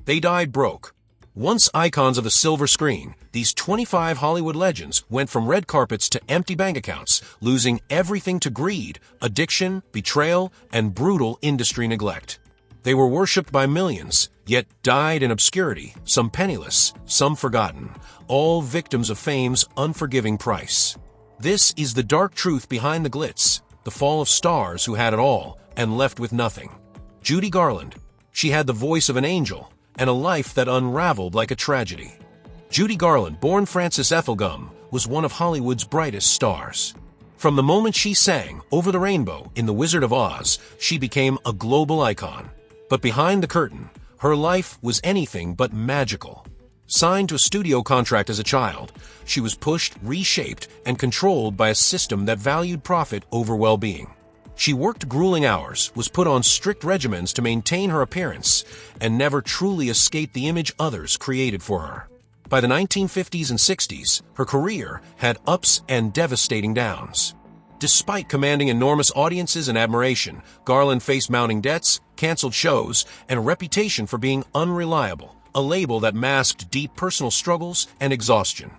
They died broke. Once icons of the silver screen, these 25 Hollywood legends went from red carpets to empty bank accounts, losing everything to greed, addiction, betrayal, and brutal industry neglect. They were worshipped by millions, yet died in obscurity, some penniless, some forgotten, all victims of fame's unforgiving price. This is the dark truth behind the glitz, the fall of stars who had it all and left with nothing. Judy Garland. She had the voice of an angel and a life that unraveled like a tragedy. Judy Garland, born Frances Ethelgum, was one of Hollywood's brightest stars. From the moment she sang Over the Rainbow in The Wizard of Oz, she became a global icon. But behind the curtain, her life was anything but magical. Signed to a studio contract as a child, she was pushed, reshaped, and controlled by a system that valued profit over well-being. She worked grueling hours, was put on strict regimens to maintain her appearance, and never truly escaped the image others created for her. By the 1950s and 60s, her career had ups and devastating downs. Despite commanding enormous audiences and admiration, Garland faced mounting debts, canceled shows, and a reputation for being unreliable, a label that masked deep personal struggles and exhaustion.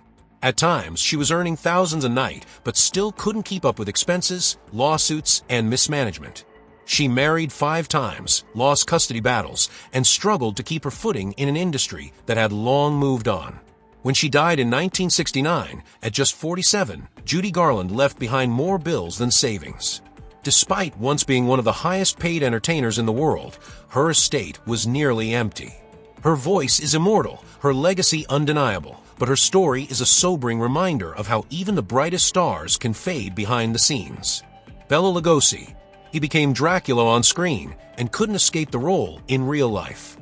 At times, she was earning thousands a night, but still couldn't keep up with expenses, lawsuits, and mismanagement. She married 5 times, lost custody battles, and struggled to keep her footing in an industry that had long moved on. When she died in 1969, at just 47, Judy Garland left behind more bills than savings. Despite once being one of the highest-paid entertainers in the world, her estate was nearly empty. Her voice is immortal, her legacy undeniable, but her story is a sobering reminder of how even the brightest stars can fade behind the scenes. Bela Lugosi. He became Dracula on screen and couldn't escape the role in real life.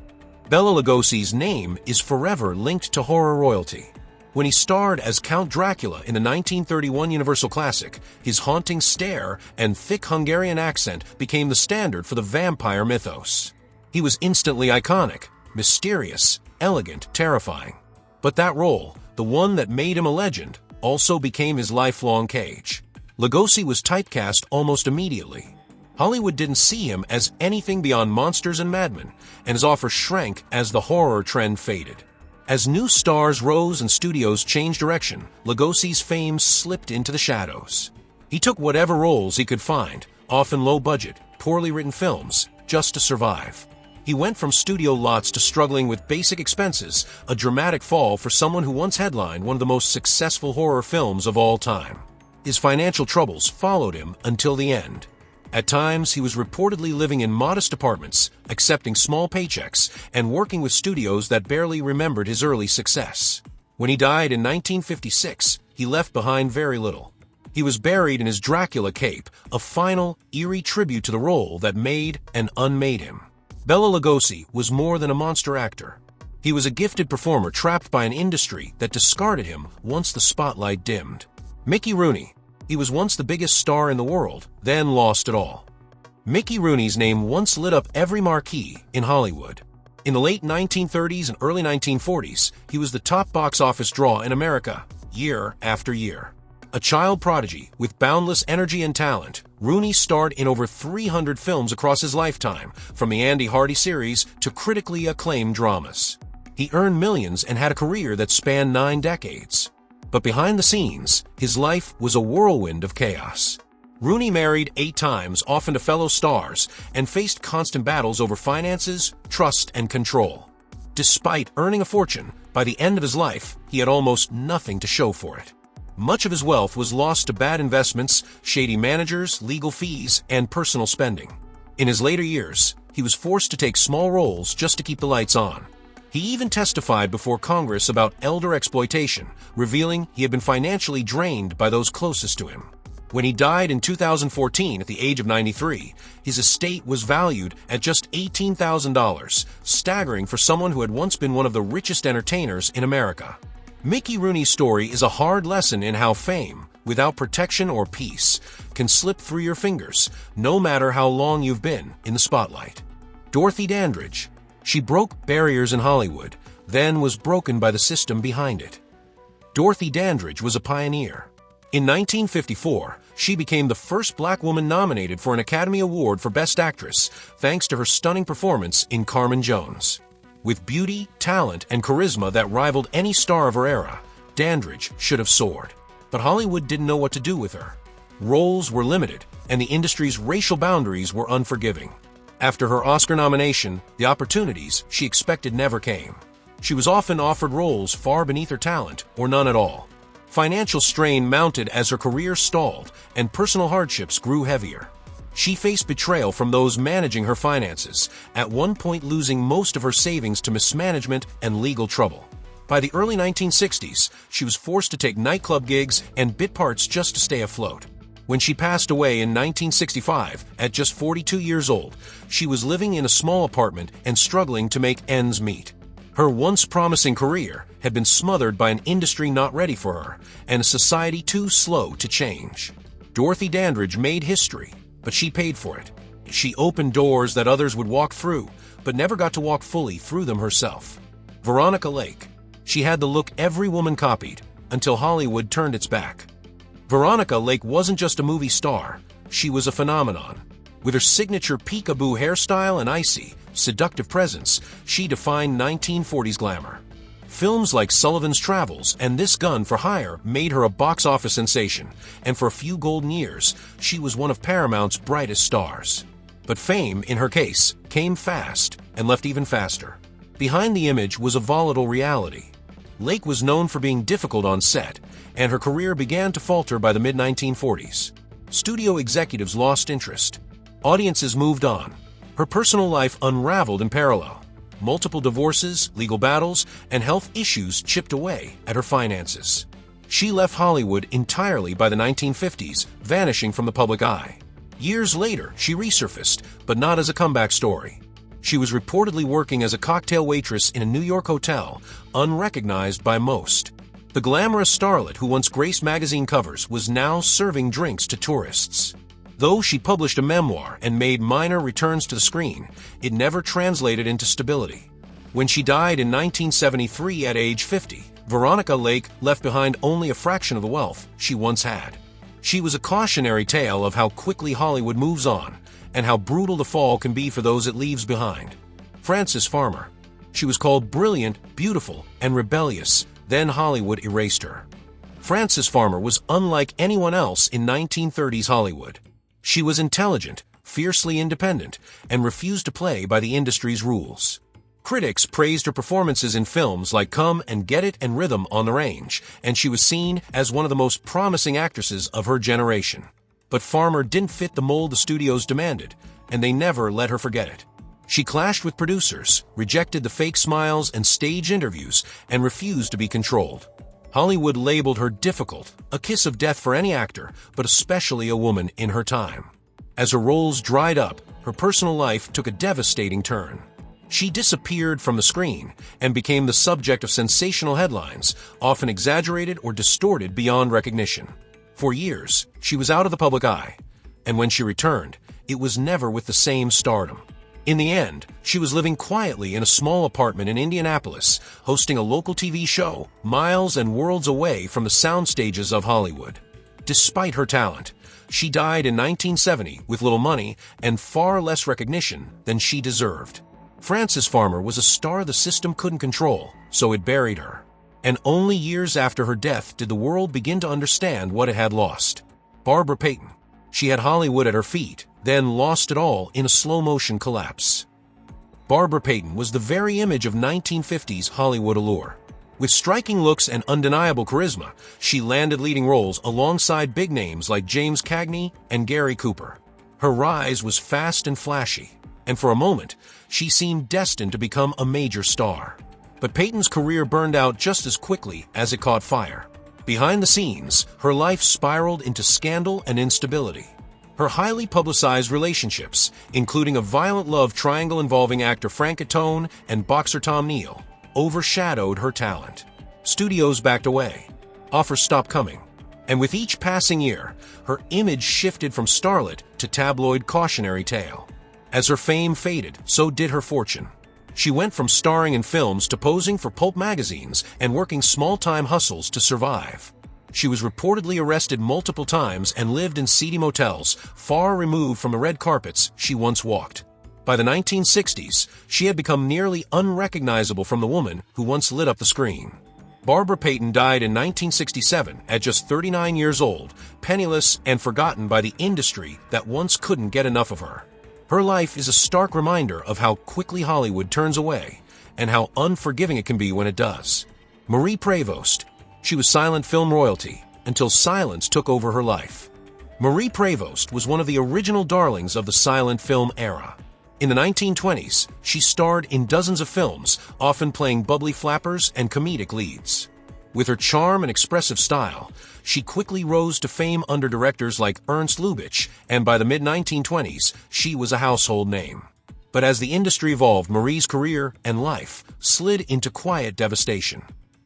Bela Lugosi's name is forever linked to horror royalty. When he starred as Count Dracula in the 1931 Universal classic, his haunting stare and thick Hungarian accent became the standard for the vampire mythos. He was instantly iconic, mysterious, elegant, terrifying. But that role, the one that made him a legend, also became his lifelong cage. Lugosi was typecast almost immediately. Hollywood didn't see him as anything beyond monsters and madmen, and his offer shrank as the horror trend faded. As new stars rose and studios changed direction, Lugosi's fame slipped into the shadows. He took whatever roles he could find, often low-budget, poorly written films, just to survive. He went from studio lots to struggling with basic expenses, a dramatic fall for someone who once headlined one of the most successful horror films of all time. His financial troubles followed him until the end. At times, he was reportedly living in modest apartments, accepting small paychecks, and working with studios that barely remembered his early success. When he died in 1956, he left behind very little. He was buried in his Dracula cape, a final, eerie tribute to the role that made and unmade him. Bela Lugosi was more than a monster actor. He was a gifted performer trapped by an industry that discarded him once the spotlight dimmed. Mickey Rooney. He was once the biggest star in the world, then lost it all. Mickey Rooney's name once lit up every marquee in Hollywood. In the late 1930s and early 1940s, he was the top box office draw in America, year after year. A child prodigy with boundless energy and talent, Rooney starred in over 300 films across his lifetime, from the Andy Hardy series to critically acclaimed dramas. He earned millions and had a career that spanned 9 decades. But behind the scenes, his life was a whirlwind of chaos. Rooney married 8 times, often to fellow stars, and faced constant battles over finances, trust, and control. Despite earning a fortune, by the end of his life, he had almost nothing to show for it. Much of his wealth was lost to bad investments, shady managers, legal fees, and personal spending. In his later years, he was forced to take small roles just to keep the lights on. He even testified before Congress about elder exploitation, revealing he had been financially drained by those closest to him. When he died in 2014 at the age of 93, his estate was valued at just $18,000, staggering for someone who had once been one of the richest entertainers in America. Mickey Rooney's story is a hard lesson in how fame, without protection or peace, can slip through your fingers, no matter how long you've been in the spotlight. Dorothy Dandridge. She broke barriers in Hollywood, then was broken by the system behind it. Dorothy Dandridge was a pioneer. In 1954, she became the first black woman nominated for an Academy Award for Best Actress, thanks to her stunning performance in Carmen Jones. With beauty, talent, and charisma that rivaled any star of her era, Dandridge should have soared. But Hollywood didn't know what to do with her. Roles were limited, and the industry's racial boundaries were unforgiving. After her Oscar nomination, the opportunities she expected never came. She was often offered roles far beneath her talent, or none at all. Financial strain mounted as her career stalled, and personal hardships grew heavier. She faced betrayal from those managing her finances, at one point losing most of her savings to mismanagement and legal trouble. By the early 1960s, she was forced to take nightclub gigs and bit parts just to stay afloat. When she passed away in 1965, at just 42 years old, she was living in a small apartment and struggling to make ends meet. Her once promising career had been smothered by an industry not ready for her and a society too slow to change. Dorothy Dandridge made history, but she paid for it. She opened doors that others would walk through, but never got to walk fully through them herself. Veronica Lake. She had the look every woman copied, until Hollywood turned its back. Veronica Lake wasn't just a movie star, she was a phenomenon. With her signature peekaboo hairstyle and icy, seductive presence, she defined 1940s glamour. Films like Sullivan's Travels and This Gun for Hire made her a box office sensation, and for a few golden years, she was one of Paramount's brightest stars. But fame, in her case, came fast and left even faster. Behind the image was a volatile reality. Lake was known for being difficult on set, and her career began to falter by the mid-1940s. Studio executives lost interest. Audiences moved on. Her personal life unraveled in parallel. Multiple divorces, legal battles, and health issues chipped away at her finances. She left Hollywood entirely by the 1950s, vanishing from the public eye. Years later, she resurfaced, but not as a comeback story. She was reportedly working as a cocktail waitress in a New York hotel, unrecognized by most. The glamorous starlet who once graced magazine covers was now serving drinks to tourists. Though she published a memoir and made minor returns to the screen, it never translated into stability. When she died in 1973 at age 50, Veronica Lake left behind only a fraction of the wealth she once had. She was a cautionary tale of how quickly Hollywood moves on, and how brutal the fall can be for those it leaves behind. Frances Farmer. She was called brilliant, beautiful, and rebellious, then Hollywood erased her. Frances Farmer was unlike anyone else in 1930s Hollywood. She was intelligent, fiercely independent, and refused to play by the industry's rules. Critics praised her performances in films like Come and Get It and Rhythm on the Range, and she was seen as one of the most promising actresses of her generation. But Farmer didn't fit the mold the studios demanded, and they never let her forget it. She clashed with producers, rejected the fake smiles and stage interviews, and refused to be controlled. Hollywood labeled her difficult, a kiss of death for any actor, but especially a woman in her time. As her roles dried up, her personal life took a devastating turn. She disappeared from the screen and became the subject of sensational headlines, often exaggerated or distorted beyond recognition. For years, she was out of the public eye, and when she returned, it was never with the same stardom. In the end, she was living quietly in a small apartment in Indianapolis, hosting a local TV show, miles and worlds away from the sound stages of Hollywood. Despite her talent, she died in 1970 with little money and far less recognition than she deserved. Frances Farmer was a star the system couldn't control, so it buried her. And only years after her death did the world begin to understand what it had lost. Barbara Payton. She had Hollywood at her feet, then lost it all in a slow-motion collapse. Barbara Payton was the very image of 1950s Hollywood allure. With striking looks and undeniable charisma, she landed leading roles alongside big names like James Cagney and Gary Cooper. Her rise was fast and flashy, and for a moment, she seemed destined to become a major star. But Payton's career burned out just as quickly as it caught fire. Behind the scenes, her life spiraled into scandal and instability. Her highly publicized relationships, including a violent love triangle involving actor Frank Attone and boxer Tom Neal, overshadowed her talent. Studios backed away. Offers stopped coming. And with each passing year, her image shifted from starlet to tabloid cautionary tale. As her fame faded, so did her fortune. She went from starring in films to posing for pulp magazines and working small-time hustles to survive. She was reportedly arrested multiple times and lived in seedy motels, far removed from the red carpets she once walked. By the 1960s, she had become nearly unrecognizable from the woman who once lit up the screen. Barbara Payton died in 1967 at just 39 years old, penniless and forgotten by the industry that once couldn't get enough of her. Her life is a stark reminder of how quickly Hollywood turns away and how unforgiving it can be when it does. Marie Prevost. She was silent film royalty until silence took over her life. Marie Prevost was one of the original darlings of the silent film era. In the 1920s, she starred in dozens of films, often playing bubbly flappers and comedic leads. With her charm and expressive style, she quickly rose to fame under directors like Ernst Lubitsch, and by the mid-1920s, she was a household name. But as the industry evolved, Marie's career and life slid into quiet devastation.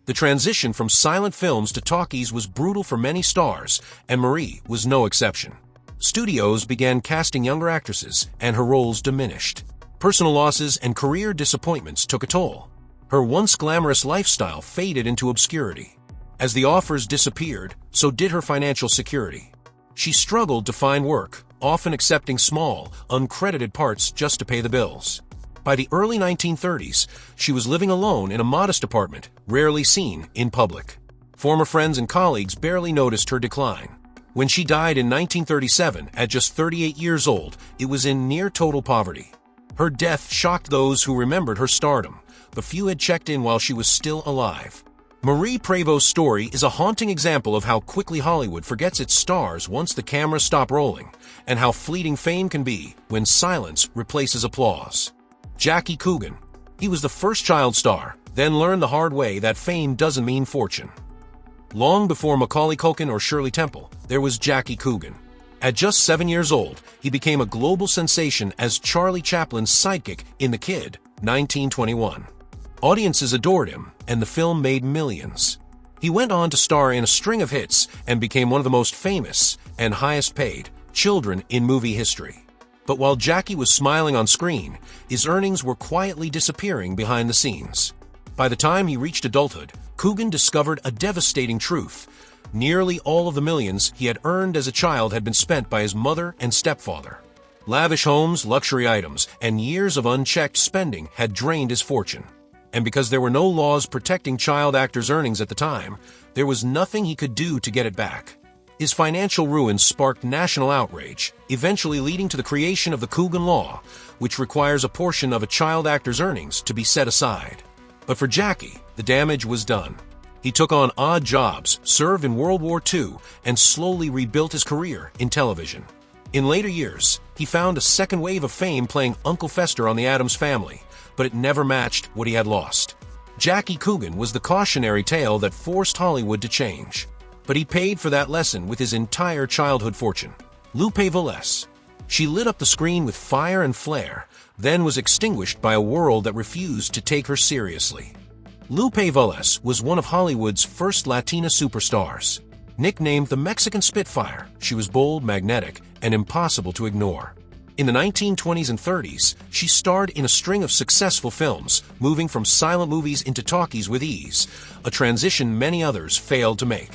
The transition from silent films to talkies was brutal for many stars, and Marie was no exception. Studios began casting younger actresses, and her roles diminished. Personal losses and career disappointments took a toll. Her once glamorous lifestyle faded into obscurity. As the offers disappeared, so did her financial security. She struggled to find work, often accepting small, uncredited parts just to pay the bills. By the early 1930s, she was living alone in a modest apartment, rarely seen in public. Former friends and colleagues barely noticed her decline. When she died in 1937, at just 38 years old, it was in near total poverty. Her death shocked those who remembered her stardom, but few had checked in while she was still alive. Marie Prevost's story is a haunting example of how quickly Hollywood forgets its stars once the cameras stop rolling, and how fleeting fame can be when silence replaces applause. Jackie Coogan. He was the first child star, then learned the hard way that fame doesn't mean fortune. Long before Macaulay Culkin or Shirley Temple, there was Jackie Coogan. At just 7 years old, he became a global sensation as Charlie Chaplin's sidekick in The Kid, 1921. Audiences adored him, and the film made millions. He went on to star in a string of hits and became one of the most famous and highest-paid children in movie history. But while Jackie was smiling on screen, his earnings were quietly disappearing behind the scenes. By the time he reached adulthood, Coogan discovered a devastating truth. Nearly all of the millions he had earned as a child had been spent by his mother and stepfather. Lavish homes, luxury items, and years of unchecked spending had drained his fortune. And because there were no laws protecting child actors' earnings at the time, there was nothing he could do to get it back. His financial ruin sparked national outrage, eventually leading to the creation of the Coogan Law, which requires a portion of a child actor's earnings to be set aside. But for Jackie, the damage was done. He took on odd jobs, served in World War II, and slowly rebuilt his career in television. In later years, he found a second wave of fame playing Uncle Fester on The Addams Family, but it never matched what he had lost. Jackie Coogan was the cautionary tale that forced Hollywood to change. But he paid for that lesson with his entire childhood fortune. Lupe Velez. She lit up the screen with fire and flair, then was extinguished by a world that refused to take her seriously. Lupe Velez was one of Hollywood's first Latina superstars. Nicknamed the Mexican Spitfire, she was bold, magnetic, and impossible to ignore. In the 1920s and 30s, she starred in a string of successful films, moving from silent movies into talkies with ease, a transition many others failed to make.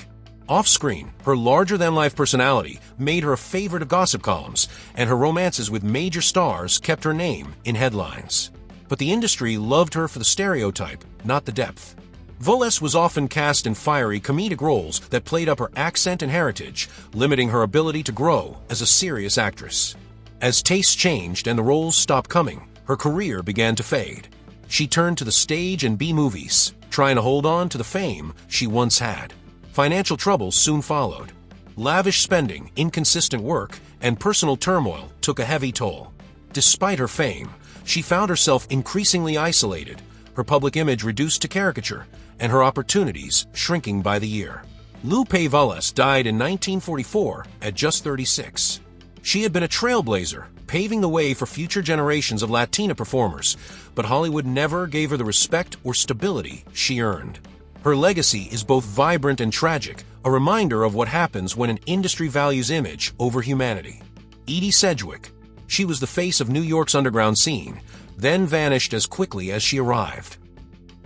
Off-screen, her larger-than-life personality made her a favorite of gossip columns, and her romances with major stars kept her name in headlines. But the industry loved her for the stereotype, not the depth. Velez was often cast in fiery, comedic roles that played up her accent and heritage, limiting her ability to grow as a serious actress. As tastes changed and the roles stopped coming, her career began to fade. She turned to the stage and B-movies, trying to hold on to the fame she once had. Financial troubles soon followed. Lavish spending, inconsistent work, and personal turmoil took a heavy toll. Despite her fame, she found herself increasingly isolated, her public image reduced to caricature, and her opportunities shrinking by the year. Lupe Velez died in 1944 at just 36. She had been a trailblazer, paving the way for future generations of Latina performers, but Hollywood never gave her the respect or stability she earned. Her legacy is both vibrant and tragic, a reminder of what happens when an industry values image over humanity. Edie Sedgwick. She was the face of New York's underground scene, then vanished as quickly as she arrived.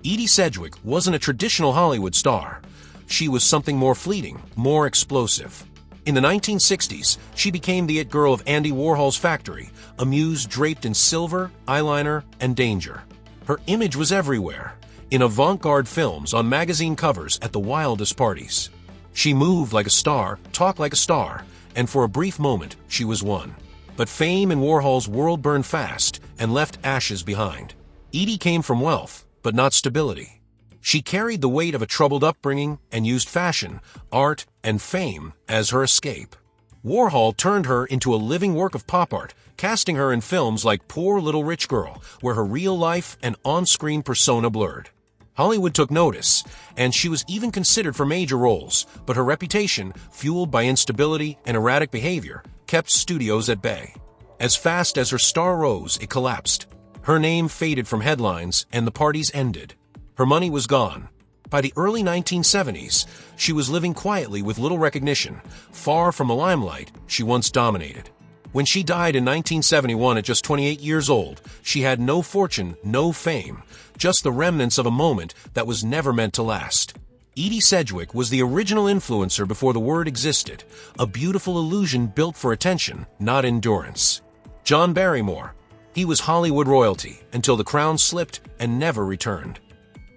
Edie Sedgwick wasn't a traditional Hollywood star. She was something more fleeting, more explosive. In the 1960s, she became the it girl of Andy Warhol's factory, a muse draped in silver, eyeliner, and danger. Her image was everywhere, in avant-garde films, on magazine covers, at the wildest parties. She moved like a star, talked like a star, and for a brief moment, she was one. But fame in Warhol's world burned fast and left ashes behind. Edie came from wealth, but not stability. She carried the weight of a troubled upbringing and used fashion, art, and fame as her escape. Warhol turned her into a living work of pop art, casting her in films like Poor Little Rich Girl, where her real life and on-screen persona blurred. Hollywood took notice, and she was even considered for major roles, but her reputation, fueled by instability and erratic behavior, kept studios at bay. As fast as her star rose, it collapsed. Her name faded from headlines, and the parties ended. Her money was gone. By the early 1970s, she was living quietly with little recognition, far from the limelight she once dominated. When she died in 1971 at just 28 years old, she had no fortune, no fame, just the remnants of a moment that was never meant to last. Edie Sedgwick was the original influencer before the word existed, a beautiful illusion built for attention, not endurance. John Barrymore. He was Hollywood royalty until the crown slipped and never returned.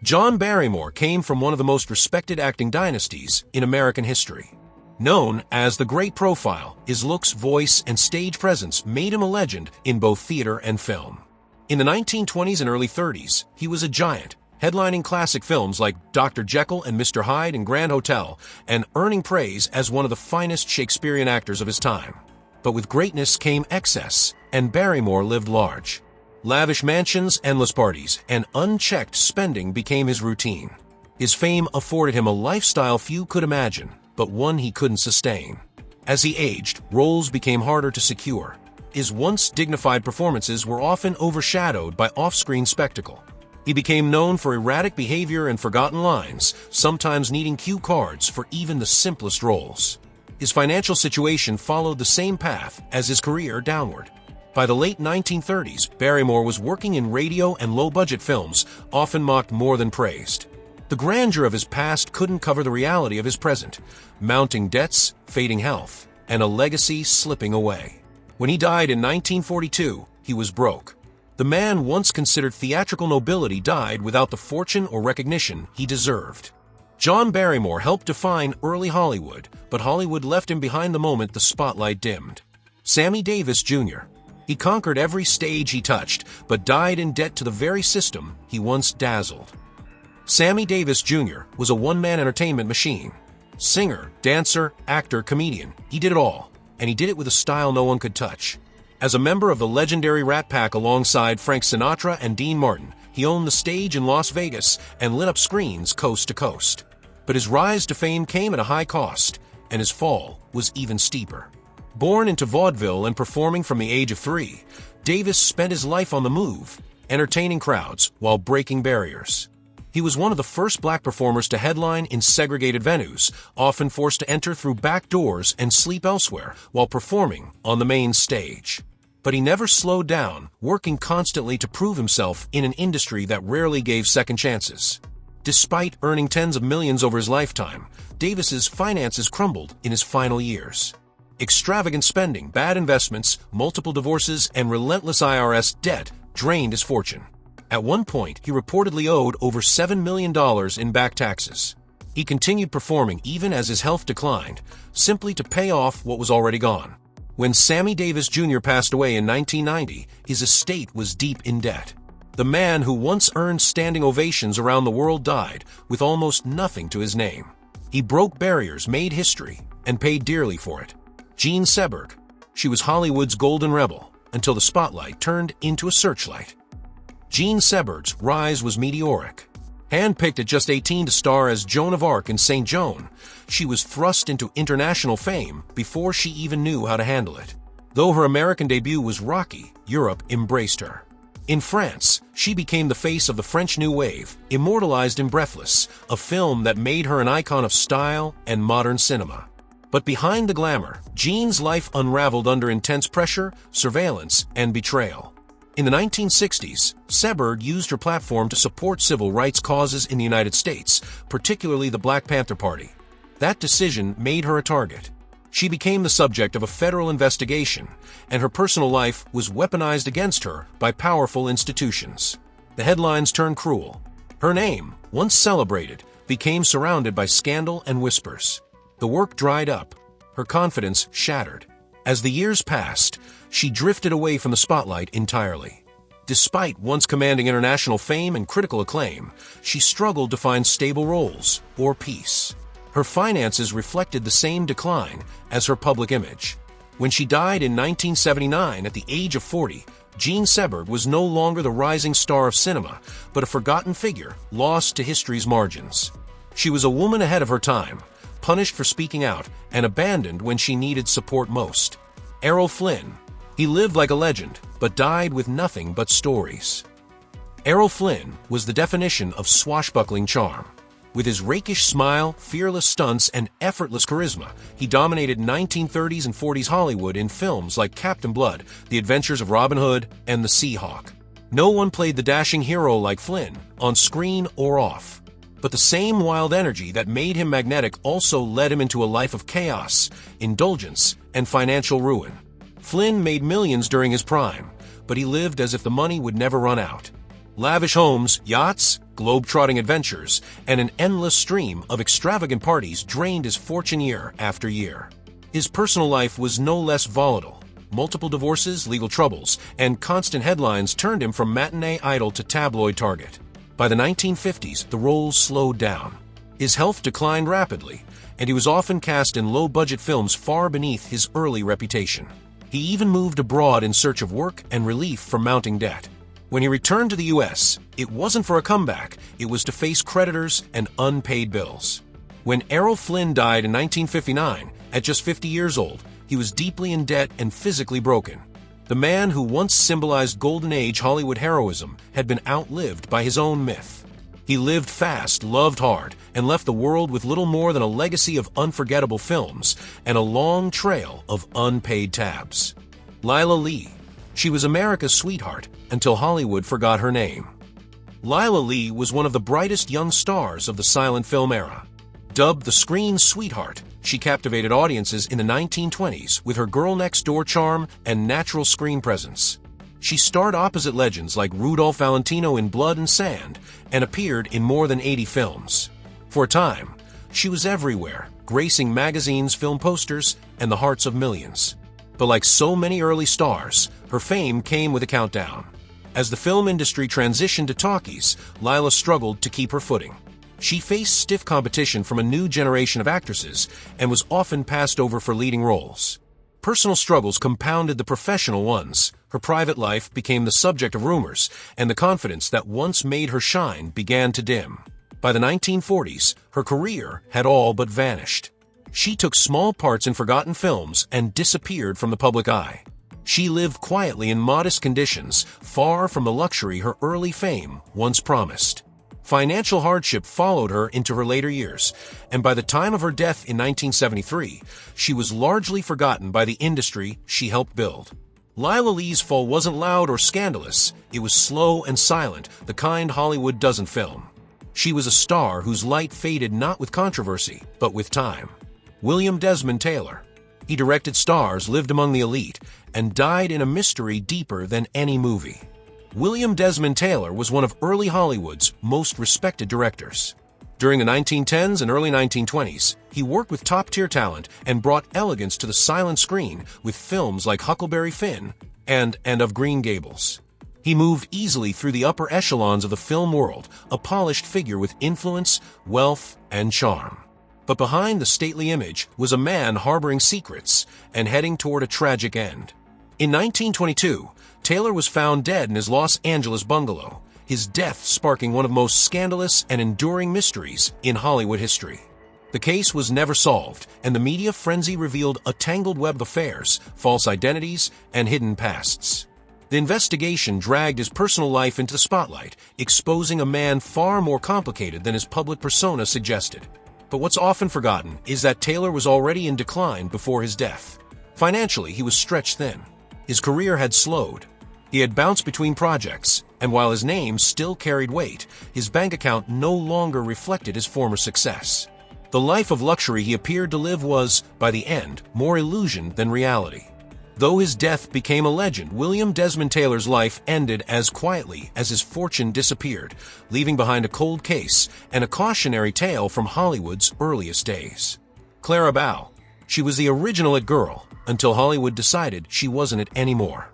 John Barrymore came from one of the most respected acting dynasties in American history. Known as the Great Profile, his looks, voice, and stage presence made him a legend in both theater and film. In the 1920s and early 30s, he was a giant, headlining classic films like Dr. Jekyll and Mr. Hyde and Grand Hotel, and earning praise as one of the finest Shakespearean actors of his time. But with greatness came excess, and Barrymore lived large. Lavish mansions, endless parties, and unchecked spending became his routine. His fame afforded him a lifestyle few could imagine, but one he couldn't sustain. As he aged, roles became harder to secure. His once dignified performances were often overshadowed by off-screen spectacle. He became known for erratic behavior and forgotten lines, sometimes needing cue cards for even the simplest roles. His financial situation followed the same path as his career downward. By the late 1930s, Barrymore was working in radio and low-budget films, often mocked more than praised. The grandeur of his past couldn't cover the reality of his present, mounting debts, fading health, and a legacy slipping away. When he died in 1942, he was broke. The man once considered theatrical nobility died without the fortune or recognition he deserved. John Barrymore helped define early Hollywood, but Hollywood left him behind the moment the spotlight dimmed. Sammy Davis Jr. He conquered every stage he touched, but died in debt to the very system he once dazzled. Sammy Davis Jr. was a one-man entertainment machine. Singer, dancer, actor, comedian, he did it all, and he did it with a style no one could touch. As a member of the legendary Rat Pack alongside Frank Sinatra and Dean Martin, he owned the stage in Las Vegas and lit up screens coast to coast. But his rise to fame came at a high cost, and his fall was even steeper. Born into vaudeville and performing from the age of 3, Davis spent his life on the move, entertaining crowds while breaking barriers. He was one of the first black performers to headline in segregated venues, often forced to enter through back doors and sleep elsewhere while performing on the main stage. But he never slowed down, working constantly to prove himself in an industry that rarely gave second chances. Despite earning tens of millions over his lifetime, Davis's finances crumbled in his final years. Extravagant spending, bad investments, multiple divorces, and relentless IRS debt drained his fortune. At one point, he reportedly owed over $7 million in back taxes. He continued performing even as his health declined, simply to pay off what was already gone. When Sammy Davis Jr. passed away in 1990, his estate was deep in debt. The man who once earned standing ovations around the world died with almost nothing to his name. He broke barriers, made history, and paid dearly for it. Jean Seberg. She was Hollywood's golden rebel until the spotlight turned into a searchlight. Jean Seberg's rise was meteoric. Handpicked at just 18 to star as Joan of Arc in St. Joan, she was thrust into international fame before she even knew how to handle it. Though her American debut was rocky, Europe embraced her. In France, she became the face of the French New Wave, immortalized in Breathless, a film that made her an icon of style and modern cinema. But behind the glamour, Jean's life unraveled under intense pressure, surveillance, and betrayal. In the 1960s, Seberg used her platform to support civil rights causes in the United States, particularly the Black Panther Party. That decision made her a target. She became the subject of a federal investigation, and her personal life was weaponized against her by powerful institutions. The headlines turned cruel. Her name, once celebrated, became surrounded by scandal and whispers. The work dried up, her confidence shattered. As the years passed, she drifted away from the spotlight entirely. Despite once commanding international fame and critical acclaim, she struggled to find stable roles or peace. Her finances reflected the same decline as her public image. When she died in 1979 at the age of 40, Jean Seberg was no longer the rising star of cinema, but a forgotten figure lost to history's margins. She was a woman ahead of her time, punished for speaking out and abandoned when she needed support most. Errol Flynn. He lived like a legend, but died with nothing but stories. Errol Flynn was the definition of swashbuckling charm. With his rakish smile, fearless stunts, and effortless charisma, he dominated 1930s and 40s Hollywood in films like Captain Blood, The Adventures of Robin Hood, and The Seahawk. No one played the dashing hero like Flynn, on screen or off. But the same wild energy that made him magnetic also led him into a life of chaos, indulgence, and financial ruin. Flynn made millions during his prime, but he lived as if the money would never run out. Lavish homes, yachts, globe-trotting adventures, and an endless stream of extravagant parties drained his fortune year after year. His personal life was no less volatile. Multiple divorces, legal troubles, and constant headlines turned him from matinee idol to tabloid target. By the 1950s, the roles slowed down. His health declined rapidly, and he was often cast in low-budget films far beneath his early reputation. He even moved abroad in search of work and relief from mounting debt. When he returned to the U.S., it wasn't for a comeback, it was to face creditors and unpaid bills. When Errol Flynn died in 1959, at just 50 years old, he was deeply in debt and physically broken. The man who once symbolized Golden Age Hollywood heroism had been outlived by his own myth. He lived fast, loved hard, and left the world with little more than a legacy of unforgettable films and a long trail of unpaid tabs. Lila Lee. She was America's sweetheart until Hollywood forgot her name. Lila Lee was one of the brightest young stars of the silent film era. Dubbed the screen sweetheart, she captivated audiences in the 1920s with her girl-next-door charm and natural screen presence. She starred opposite legends like Rudolph Valentino in Blood and Sand and appeared in more than 80 films. For a time, she was everywhere, gracing magazines, film posters, and the hearts of millions. But like so many early stars, her fame came with a countdown. As the film industry transitioned to talkies, Lila struggled to keep her footing. She faced stiff competition from a new generation of actresses and was often passed over for leading roles. Personal struggles compounded the professional ones. Her private life became the subject of rumors, and the confidence that once made her shine began to dim. By the 1940s, her career had all but vanished. She took small parts in forgotten films and disappeared from the public eye. She lived quietly in modest conditions, far from the luxury her early fame once promised. Financial hardship followed her into her later years, and by the time of her death in 1973, she was largely forgotten by the industry she helped build. Lila Lee's fall wasn't loud or scandalous. It was slow and silent, the kind Hollywood doesn't film. She was a star whose light faded not with controversy, but with time. William Desmond Taylor. He directed stars, lived among the elite, and died in a mystery deeper than any movie. William Desmond Taylor was one of early Hollywood's most respected directors. During the 1910s and early 1920s, he worked with top-tier talent and brought elegance to the silent screen with films like Huckleberry Finn and Of Green Gables. He moved easily through the upper echelons of the film world, a polished figure with influence, wealth, and charm. But behind the stately image was a man harboring secrets and heading toward a tragic end. In 1922, Taylor was found dead in his Los Angeles bungalow, his death sparking one of the most scandalous and enduring mysteries in Hollywood history. The case was never solved, and the media frenzy revealed a tangled web of affairs, false identities, and hidden pasts. The investigation dragged his personal life into the spotlight, exposing a man far more complicated than his public persona suggested. But what's often forgotten is that Taylor was already in decline before his death. Financially, he was stretched thin. His career had slowed. He had bounced between projects, and while his name still carried weight, his bank account no longer reflected his former success. The life of luxury he appeared to live was, by the end, more illusion than reality. Though his death became a legend, William Desmond Taylor's life ended as quietly as his fortune disappeared, leaving behind a cold case and a cautionary tale from Hollywood's earliest days. Clara Bow. She was the original it girl, until Hollywood decided she wasn't it anymore.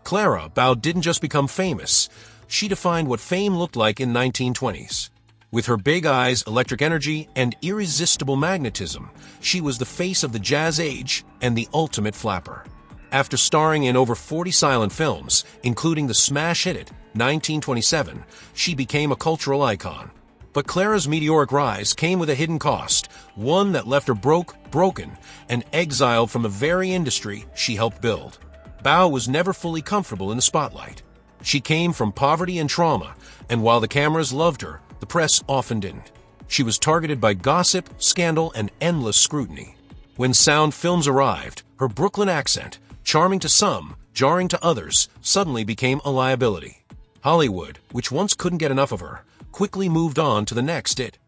Clara Bow didn't just become famous, she defined what fame looked like in 1920s. With her big eyes, electric energy, and irresistible magnetism, she was the face of the jazz age and the ultimate flapper. After starring in over 40 silent films, including the smash hit it, 1927, she became a cultural icon. But Clara's meteoric rise came with a hidden cost, one that left her broken, and exiled from the very industry she helped build. Bow was never fully comfortable in the spotlight. She came from poverty and trauma, and while the cameras loved her, the press often didn't. She was targeted by gossip, scandal, and endless scrutiny. When sound films arrived, her Brooklyn accent, charming to some, jarring to others, suddenly became a liability. Hollywood, which once couldn't get enough of her, quickly moved on to the next it.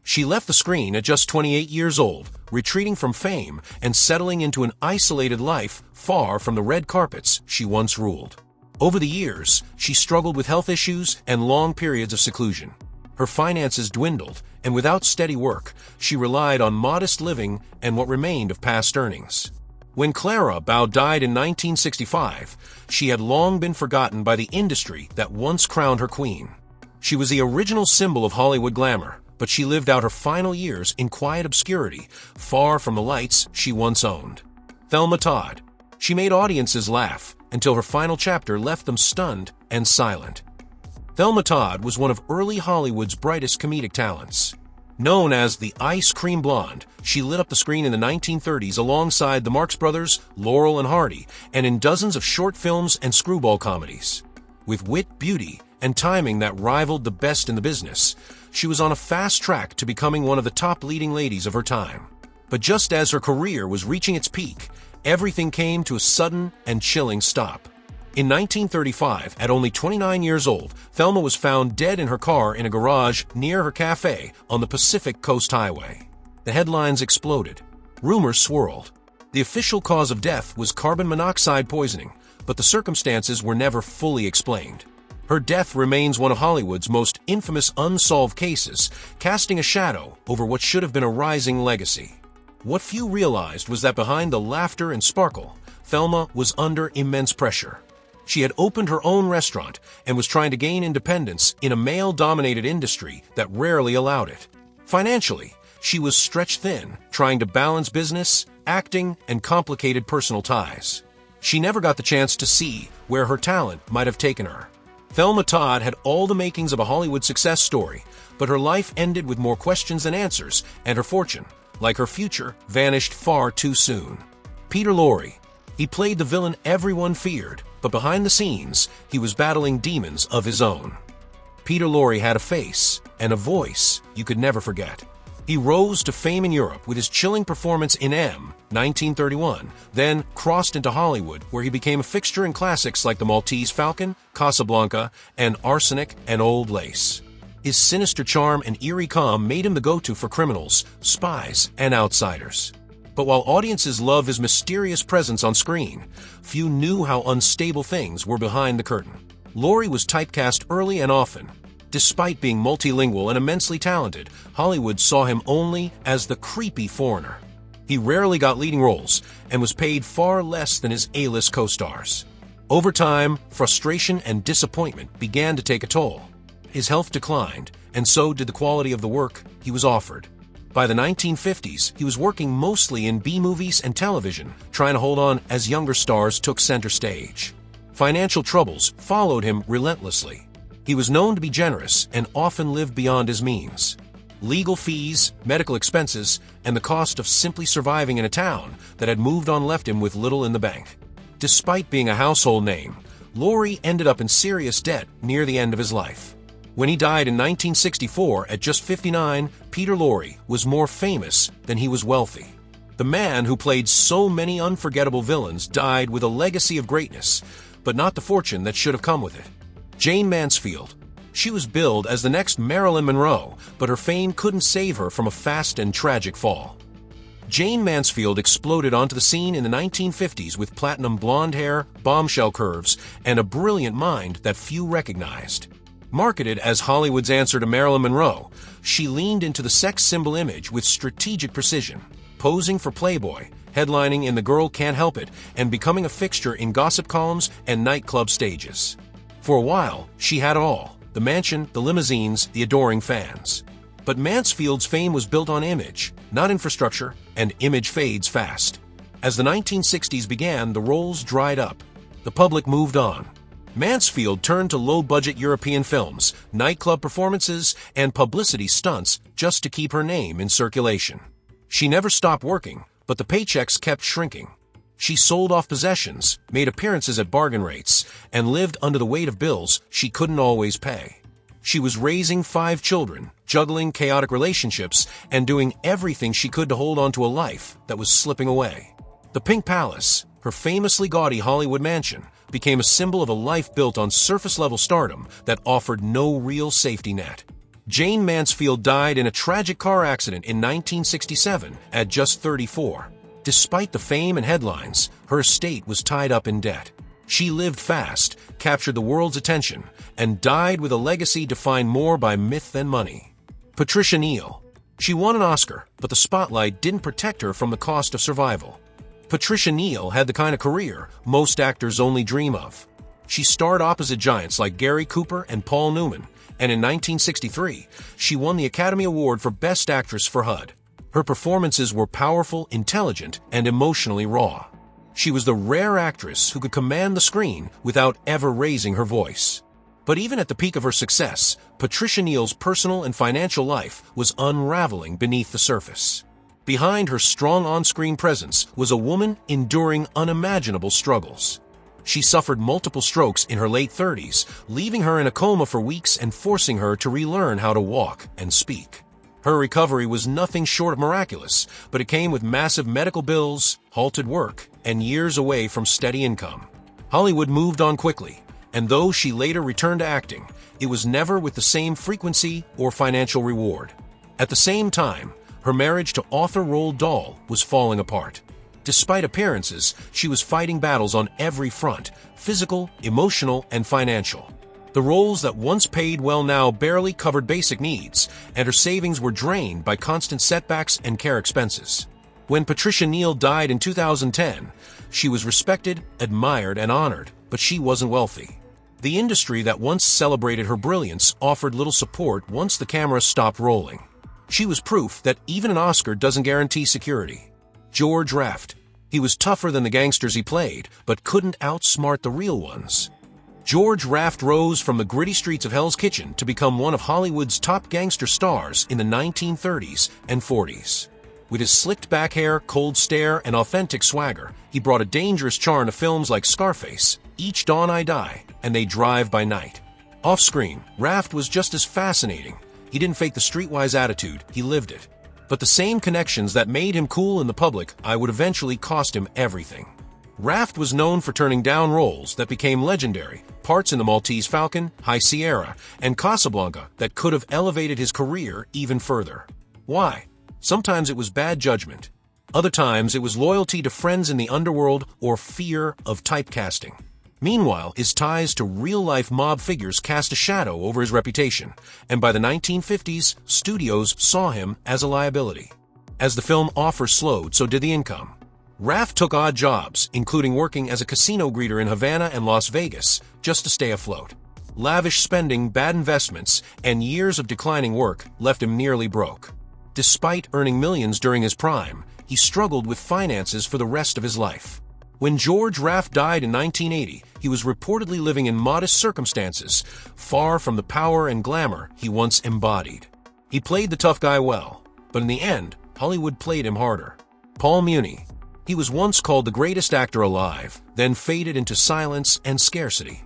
She left the screen at just 28 years old, retreating from fame and settling into an isolated life far from the red carpets she once ruled. Over the years, she struggled with health issues and long periods of seclusion. Her finances dwindled, and without steady work, she relied on modest living and what remained of past earnings. When Clara Bow died in 1965, she had long been forgotten by the industry that once crowned her queen. She was the original symbol of Hollywood glamour, but she lived out her final years in quiet obscurity, far from the lights she once owned. Thelma Todd. She made audiences laugh, until her final chapter left them stunned and silent. Thelma Todd was one of early Hollywood's brightest comedic talents. Known as the Ice Cream Blonde, she lit up the screen in the 1930s alongside the Marx Brothers, Laurel and Hardy, and in dozens of short films and screwball comedies. With wit, beauty, and timing that rivaled the best in the business, she was on a fast track to becoming one of the top leading ladies of her time. But just as her career was reaching its peak, everything came to a sudden and chilling stop. In 1935, at only 29 years old, Thelma was found dead in her car in a garage near her cafe on the Pacific Coast Highway. The headlines exploded. Rumors swirled. The official cause of death was carbon monoxide poisoning, but the circumstances were never fully explained. Her death remains one of Hollywood's most infamous unsolved cases, casting a shadow over what should have been a rising legacy. What few realized was that behind the laughter and sparkle, Thelma was under immense pressure. She had opened her own restaurant and was trying to gain independence in a male-dominated industry that rarely allowed it. Financially, she was stretched thin, trying to balance business, acting, and complicated personal ties. She never got the chance to see where her talent might have taken her. Thelma Todd had all the makings of a Hollywood success story, but her life ended with more questions than answers, and her fortune, like her future, vanished far too soon. Peter Lorre. He played the villain everyone feared, but behind the scenes, he was battling demons of his own. Peter Lorre had a face and a voice you could never forget. He rose to fame in Europe with his chilling performance in M, 1931, then crossed into Hollywood, where he became a fixture in classics like The Maltese Falcon, Casablanca, and Arsenic and Old Lace. His sinister charm and eerie calm made him the go-to for criminals, spies, and outsiders. But while audiences love his mysterious presence on screen, few knew how unstable things were behind the curtain. Lorre was typecast early and often. Despite being multilingual and immensely talented, Hollywood saw him only as the creepy foreigner. He rarely got leading roles and was paid far less than his A-list co-stars. Over time, frustration and disappointment began to take a toll. His health declined, and so did the quality of the work he was offered. By the 1950s, he was working mostly in B-movies and television, trying to hold on as younger stars took center stage. Financial troubles followed him relentlessly. He was known to be generous and often lived beyond his means. Legal fees, medical expenses, and the cost of simply surviving in a town that had moved on left him with little in the bank. Despite being a household name, Lorre ended up in serious debt near the end of his life. When he died in 1964 at just 59, Peter Lorre was more famous than he was wealthy. The man who played so many unforgettable villains died with a legacy of greatness, but not the fortune that should have come with it. Jane Mansfield. She was billed as the next Marilyn Monroe, but her fame couldn't save her from a fast and tragic fall. Jayne Mansfield exploded onto the scene in the 1950s with platinum blonde hair, bombshell curves, and a brilliant mind that few recognized. Marketed as Hollywood's answer to Marilyn Monroe, she leaned into the sex symbol image with strategic precision, posing for Playboy, headlining in The Girl Can't Help It, and becoming a fixture in gossip columns and nightclub stages. For a while, she had it all: the mansion, the limousines, the adoring fans. But Mansfield's fame was built on image, not infrastructure, and image fades fast. As the 1960s began, the roles dried up. The public moved on. Mansfield turned to low-budget European films, nightclub performances, and publicity stunts just to keep her name in circulation. She never stopped working, but the paychecks kept shrinking. She sold off possessions, made appearances at bargain rates, and lived under the weight of bills she couldn't always pay. She was raising 5 children, juggling chaotic relationships, and doing everything she could to hold on to a life that was slipping away. The Pink Palace, her famously gaudy Hollywood mansion, became a symbol of a life built on surface-level stardom that offered no real safety net. Jayne Mansfield died in a tragic car accident in 1967 at just 34. Despite the fame and headlines, her estate was tied up in debt. She lived fast, captured the world's attention, and died with a legacy defined more by myth than money. Patricia Neal. She won an Oscar, but the spotlight didn't protect her from the cost of survival. Patricia Neal had the kind of career most actors only dream of. She starred opposite giants like Gary Cooper and Paul Newman, and in 1963, she won the Academy Award for Best Actress for HUD. Her performances were powerful, intelligent, and emotionally raw. She was the rare actress who could command the screen without ever raising her voice. But even at the peak of her success, Patricia Neal's personal and financial life was unraveling beneath the surface. Behind her strong on-screen presence was a woman enduring unimaginable struggles. She suffered multiple strokes in her late 30s, leaving her in a coma for weeks and forcing her to relearn how to walk and speak. Her recovery was nothing short of miraculous, but it came with massive medical bills, halted work, and years away from steady income. Hollywood moved on quickly, and though she later returned to acting, it was never with the same frequency or financial reward. At the same time, her marriage to author Roald Dahl was falling apart. Despite appearances, she was fighting battles on every front: physical, emotional, and financial. The roles that once paid well now barely covered basic needs, and her savings were drained by constant setbacks and care expenses. When Patricia Neal died in 2010, she was respected, admired, and honored, but she wasn't wealthy. The industry that once celebrated her brilliance offered little support once the camera stopped rolling. She was proof that even an Oscar doesn't guarantee security. George Raft. He was tougher than the gangsters he played, but couldn't outsmart the real ones. George Raft rose from the gritty streets of Hell's Kitchen to become one of Hollywood's top gangster stars in the 1930s and 40s. With his slicked back hair, cold stare, and authentic swagger, he brought a dangerous charm to films like Scarface, Each Dawn I Die, and They Drive by Night. Off-screen, Raft was just as fascinating. He didn't fake the streetwise attitude, he lived it. But the same connections that made him cool in the public would eventually cost him everything. Raft was known for turning down roles that became legendary, parts in The Maltese Falcon, High Sierra, and Casablanca that could have elevated his career even further. Why? Sometimes it was bad judgment. Other times it was loyalty to friends in the underworld or fear of typecasting. Meanwhile, his ties to real-life mob figures cast a shadow over his reputation, and by the 1950s, studios saw him as a liability. As the film offer slowed, so did the income. Raft took odd jobs, including working as a casino greeter in Havana and Las Vegas, just to stay afloat. Lavish spending, bad investments, and years of declining work left him nearly broke. Despite earning millions during his prime, he struggled with finances for the rest of his life. When George Raft died in 1980, he was reportedly living in modest circumstances, far from the power and glamour he once embodied. He played the tough guy well, but in the end, Hollywood played him harder. Paul Muni. He was once called the greatest actor alive, then faded into silence and scarcity.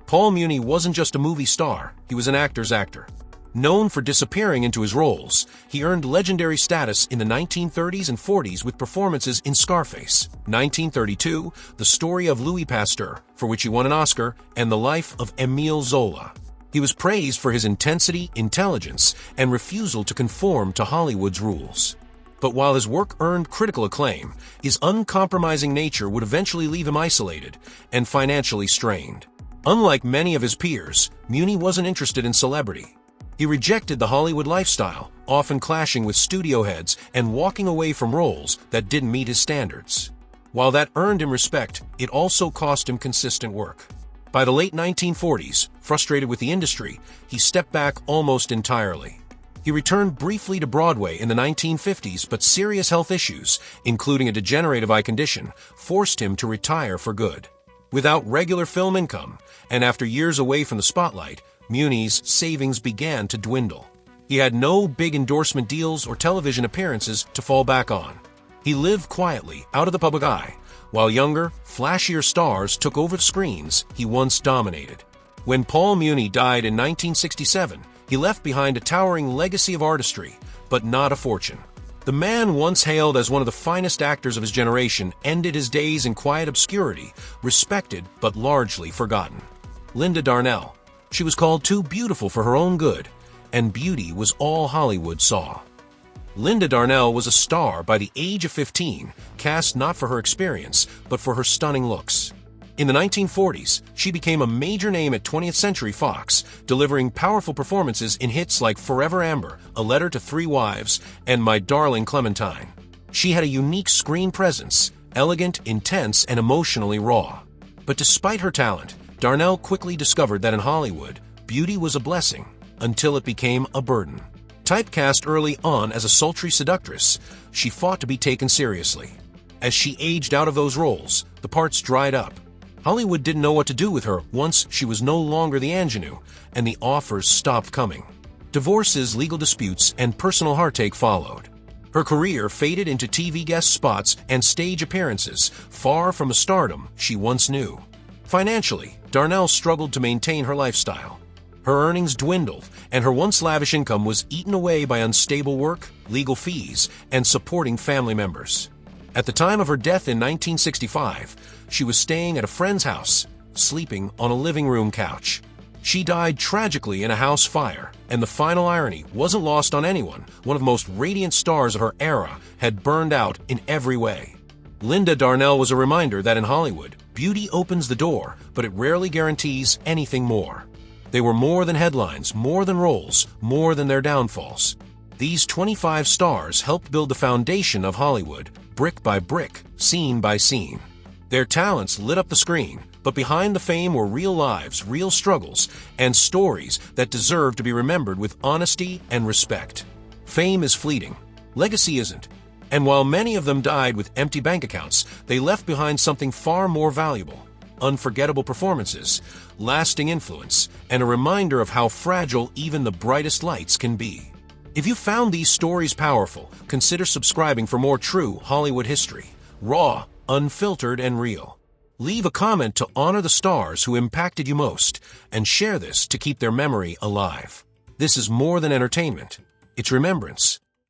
Paul Muni wasn't just a movie star, he was an actor's actor. Known for disappearing into his roles, he earned legendary status in the 1930s and 40s with performances in Scarface, 1932, The Story of Louis Pasteur, for which he won an Oscar, and The Life of Émile Zola. He was praised for his intensity, intelligence, and refusal to conform to Hollywood's rules. But while his work earned critical acclaim, his uncompromising nature would eventually leave him isolated and financially strained. Unlike many of his peers, Muni wasn't interested in celebrity. He rejected the Hollywood lifestyle, often clashing with studio heads and walking away from roles that didn't meet his standards. While that earned him respect, it also cost him consistent work. By the late 1940s, frustrated with the industry, he stepped back almost entirely. He returned briefly to Broadway in the 1950s, but serious health issues, including a degenerative eye condition, forced him to retire for good. Without regular film income, and after years away from the spotlight, Muni's savings began to dwindle. He had no big endorsement deals or television appearances to fall back on. He lived quietly, out of the public eye, while younger, flashier stars took over the screens he once dominated. When Paul Muni died in 1967, he left behind a towering legacy of artistry, but not a fortune. The man once hailed as one of the finest actors of his generation ended his days in quiet obscurity, respected but largely forgotten. Linda Darnell. She was called too beautiful for her own good, and beauty was all Hollywood saw. Linda Darnell was a star by the age of 15, cast not for her experience, but for her stunning looks. In the 1940s, she became a major name at 20th Century Fox, delivering powerful performances in hits like Forever Amber, A Letter to Three Wives, and My Darling Clementine. She had a unique screen presence, elegant, intense, and emotionally raw. But despite her talent, Darnell quickly discovered that in Hollywood, beauty was a blessing, until it became a burden. Typecast early on as a sultry seductress, she fought to be taken seriously. As she aged out of those roles, the parts dried up. Hollywood didn't know what to do with her once she was no longer the ingenue, and the offers stopped coming. Divorces, legal disputes, and personal heartache followed. Her career faded into TV guest spots and stage appearances, far from the stardom she once knew. Financially, Darnell struggled to maintain her lifestyle. Her earnings dwindled, and her once lavish income was eaten away by unstable work, legal fees, and supporting family members. At the time of her death in 1965, she was staying at a friend's house, sleeping on a living room couch. She died tragically in a house fire, and the final irony wasn't lost on anyone. One of the most radiant stars of her era had burned out in every way. Linda Darnell was a reminder that in Hollywood, beauty opens the door, but it rarely guarantees anything more. They were more than headlines, more than roles, more than their downfalls. These 25 stars helped build the foundation of Hollywood, brick by brick, scene by scene. Their talents lit up the screen, but behind the fame were real lives, real struggles, and stories that deserve to be remembered with honesty and respect. Fame is fleeting. Legacy isn't. And while many of them died with empty bank accounts, they left behind something far more valuable: unforgettable performances, lasting influence, and a reminder of how fragile even the brightest lights can be. If you found these stories powerful, consider subscribing for more true Hollywood history, raw, unfiltered, and real. Leave a comment to honor the stars who impacted you most, and share this to keep their memory alive. This is more than entertainment. It's remembrance.